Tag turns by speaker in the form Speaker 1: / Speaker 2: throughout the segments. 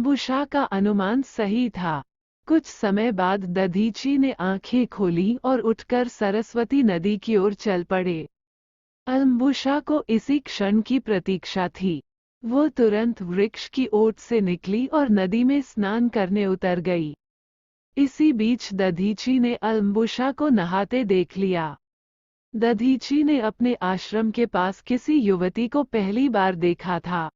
Speaker 1: अलम्बुशा का अनुमान सही था। कुछ समय बाद दधीची ने आंखें खोली और उठकर सरस्वती नदी की ओर चल पड़े। अलम्बुशा को इसी क्षण की प्रतीक्षा थी। वो तुरंत वृक्ष की ओट से निकली और नदी में स्नान करने उतर गई। इसी बीच दधीची ने अलम्बुशा को नहाते देख लिया। दधीची ने अपने आश्रम के पास किसी युवती को पहली बार देखा था।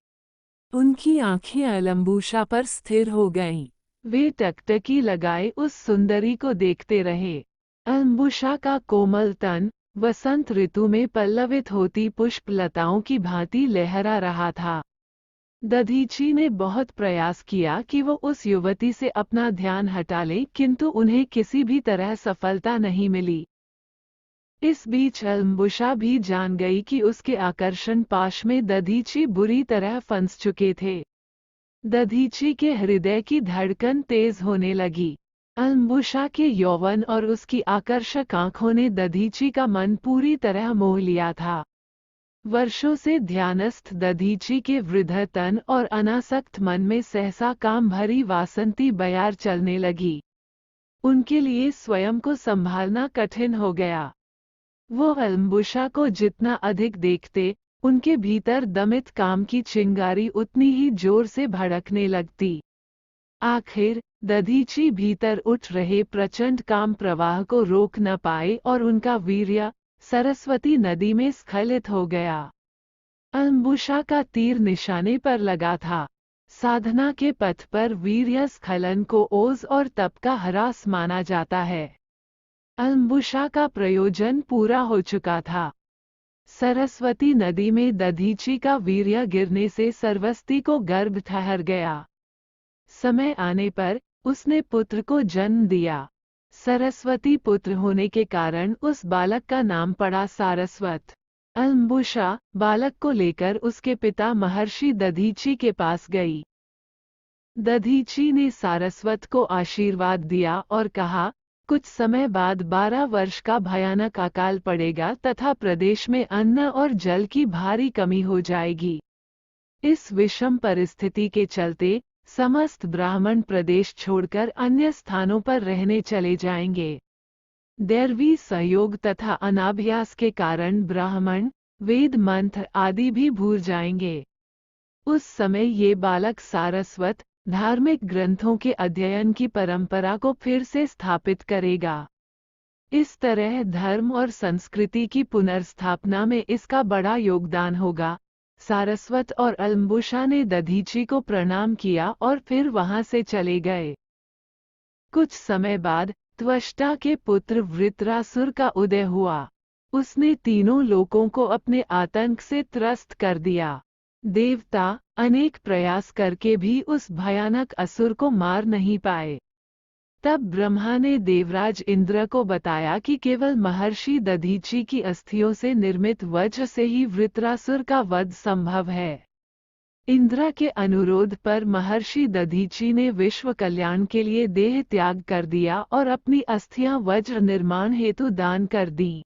Speaker 1: उनकी आंखें अलम्बुशा पर स्थिर हो गईं। वे टकटकी लगाए उस सुंदरी को देखते रहे। अलम्बुशा का कोमल तन वसंत ऋतु में पल्लवित होती पुष्पलताओं की भांति लहरा रहा था। दधीची ने बहुत प्रयास किया कि वो उस युवती से अपना ध्यान हटा ले, किंतु उन्हें किसी भी तरह सफलता नहीं मिली। इस बीच अलम्बुशा भी जान गई कि उसके आकर्षण पाश में दधीची बुरी तरह फंस चुके थे। दधीची के हृदय की धड़कन तेज होने लगी। अलम्बुशा के यौवन और उसकी आकर्षक आंखों ने दधीची का मन पूरी तरह मोह लिया था। वर्षों से ध्यानस्थ दधीची के वृद्ध तन और अनासक्त मन में सहसा काम भरी वासंती बयार चलने लगी। उनके लिए स्वयं को संभालना कठिन हो गया। वो अलम्बुशा को जितना अधिक देखते, उनके भीतर दमित काम की चिंगारी उतनी ही जोर से भड़कने लगती। आखिर दधीची भीतर उठ रहे प्रचंड काम प्रवाह को रोक न पाए और उनका वीर्य सरस्वती नदी में स्खलित हो गया। अलम्बुशा का तीर निशाने पर लगा था। साधना के पथ पर वीर्य स्खलन को ओज और तप का ह्रास माना जाता है। अलम्बुशा का प्रयोजन पूरा हो चुका था। सरस्वती नदी में दधीची का वीर्य गिरने से सरस्वती को गर्भ ठहर गया। समय आने पर उसने पुत्र को जन्म दिया। सरस्वती पुत्र होने के कारण उस बालक का नाम पड़ा सारस्वत। अलम्बुशा बालक को लेकर उसके पिता महर्षि दधीची के पास गई। दधीची ने सारस्वत को आशीर्वाद दिया और कहा, कुछ समय बाद 12 वर्ष का भयानक अकाल पड़ेगा तथा प्रदेश में अन्न और जल की भारी कमी हो जाएगी। इस विषम परिस्थिति के चलते समस्त ब्राह्मण प्रदेश छोड़कर अन्य स्थानों पर रहने चले जाएंगे। दैवी सहयोग तथा अनाभ्यास के कारण ब्राह्मण वेद मंत्र आदि भी भूल जाएंगे। उस समय ये बालक सारस्वत धार्मिक ग्रंथों के अध्ययन की परंपरा को फिर से स्थापित करेगा। इस तरह धर्म और संस्कृति की पुनर्स्थापना में इसका बड़ा योगदान होगा। सारस्वत और अलम्बुशा ने दधीची को प्रणाम किया और फिर वहां से चले गए। कुछ समय बाद त्वष्टा के पुत्र वृत्रासुर का उदय हुआ। उसने तीनों लोकों को अपने आतंक से त्रस्त कर दिया। देवता अनेक प्रयास करके भी उस भयानक असुर को मार नहीं पाए। तब ब्रह्मा ने देवराज इंद्र को बताया कि केवल महर्षि दधीची की अस्थियों से निर्मित वज्र से ही वृत्रासुर का वध संभव है। इंद्र के अनुरोध पर महर्षि दधीची ने विश्व कल्याण के लिए देह त्याग कर दिया और अपनी अस्थियां वज्र निर्माण हेतु दान कर दी।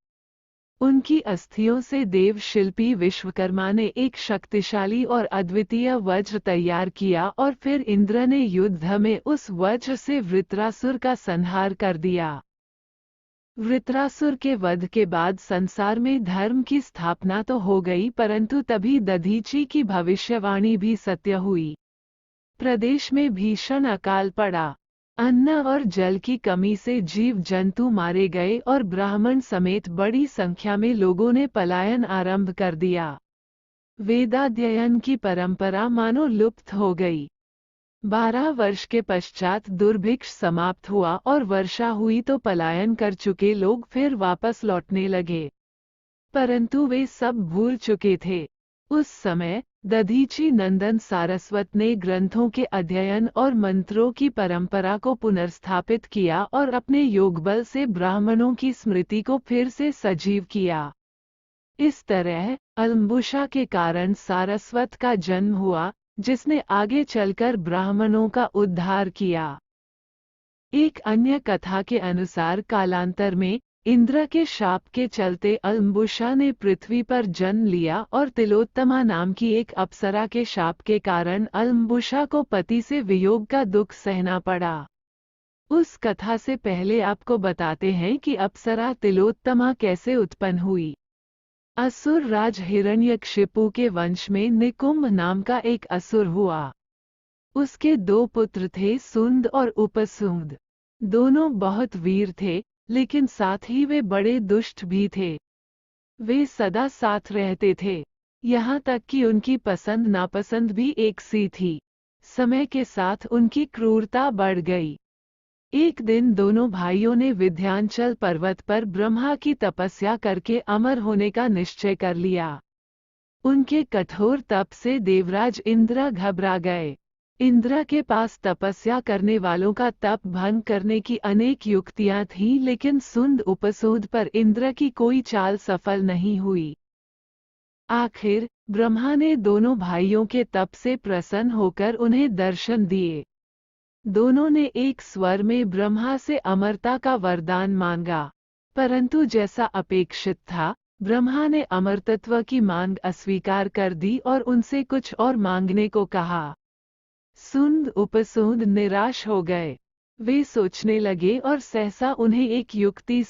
Speaker 1: उनकी अस्थियों से देव शिल्पी विश्वकर्मा ने एक शक्तिशाली और अद्वितीय वज्र तैयार किया और फिर इंद्र ने युद्ध में उस वज्र से वृत्रासुर का संहार कर दिया। वृत्रासुर के वध के बाद संसार में धर्म की स्थापना तो हो गई, परंतु तभी दधीची की भविष्यवाणी भी सत्य हुई। प्रदेश में भीषण अकाल पड़ा। अन्न और जल की कमी से जीव जंतु मारे गए और ब्राह्मण समेत बड़ी संख्या में लोगों ने पलायन आरंभ कर दिया। वेदाध्ययन की परंपरा मानो लुप्त हो गई। 12 वर्ष के पश्चात दुर्भिक्ष समाप्त हुआ और वर्षा हुई तो पलायन कर चुके लोग फिर वापस लौटने लगे, परंतु वे सब भूल चुके थे। उस समय दधीची नंदन सारस्वत ने ग्रंथों के अध्ययन और मंत्रों की परंपरा को पुनर्स्थापित किया और अपने योगबल से ब्राह्मणों की स्मृति को फिर से सजीव किया। इस तरह अलम्बुशा के कारण सारस्वत का जन्म हुआ, जिसने आगे चलकर ब्राह्मणों का उद्धार किया। एक अन्य कथा के अनुसार कालांतर में इंद्र के शाप के चलते अम्बुशा ने पृथ्वी पर जन्म लिया और तिलोत्तमा नाम की एक अप्सरा के शाप के कारण अम्बुशा को पति से वियोग का दुख सहना पड़ा। उस कथा से पहले आपको बताते हैं कि अप्सरा तिलोत्तमा कैसे उत्पन्न हुई। असुर राज हिरण्यकशिपु के वंश में निकुंभ नाम का एक असुर हुआ। उसके 2 पुत्र थे, सुंद और उपसुंद। दोनों बहुत वीर थे, लेकिन साथ ही वे बड़े दुष्ट भी थे। वे सदा साथ रहते थे, यहाँ तक कि उनकी पसंद नापसंद भी एक सी थी। समय के साथ उनकी क्रूरता बढ़ गई। एक दिन दोनों भाइयों ने विंध्याचल पर्वत पर ब्रह्मा की तपस्या करके अमर होने का निश्चय कर लिया। उनके कठोर तप से देवराज इंद्र घबरा गए। इंद्र के पास तपस्या करने वालों का तप भंग करने की अनेक युक्तियां थीं, लेकिन सुंद उपसूद पर इंद्र की कोई चाल सफल नहीं हुई। आखिर ब्रह्मा ने दोनों भाइयों के तप से प्रसन्न होकर उन्हें दर्शन दिए। दोनों ने एक स्वर में ब्रह्मा से अमरता का वरदान मांगा, परंतु जैसा अपेक्षित था, ब्रह्मा ने अमरतत्व की मांग अस्वीकार कर दी और उनसे कुछ और मांगने को कहा। सुंद उपसूद निराश हो गए। वे सोचने लगे और सहसा उन्हें एक युक्ति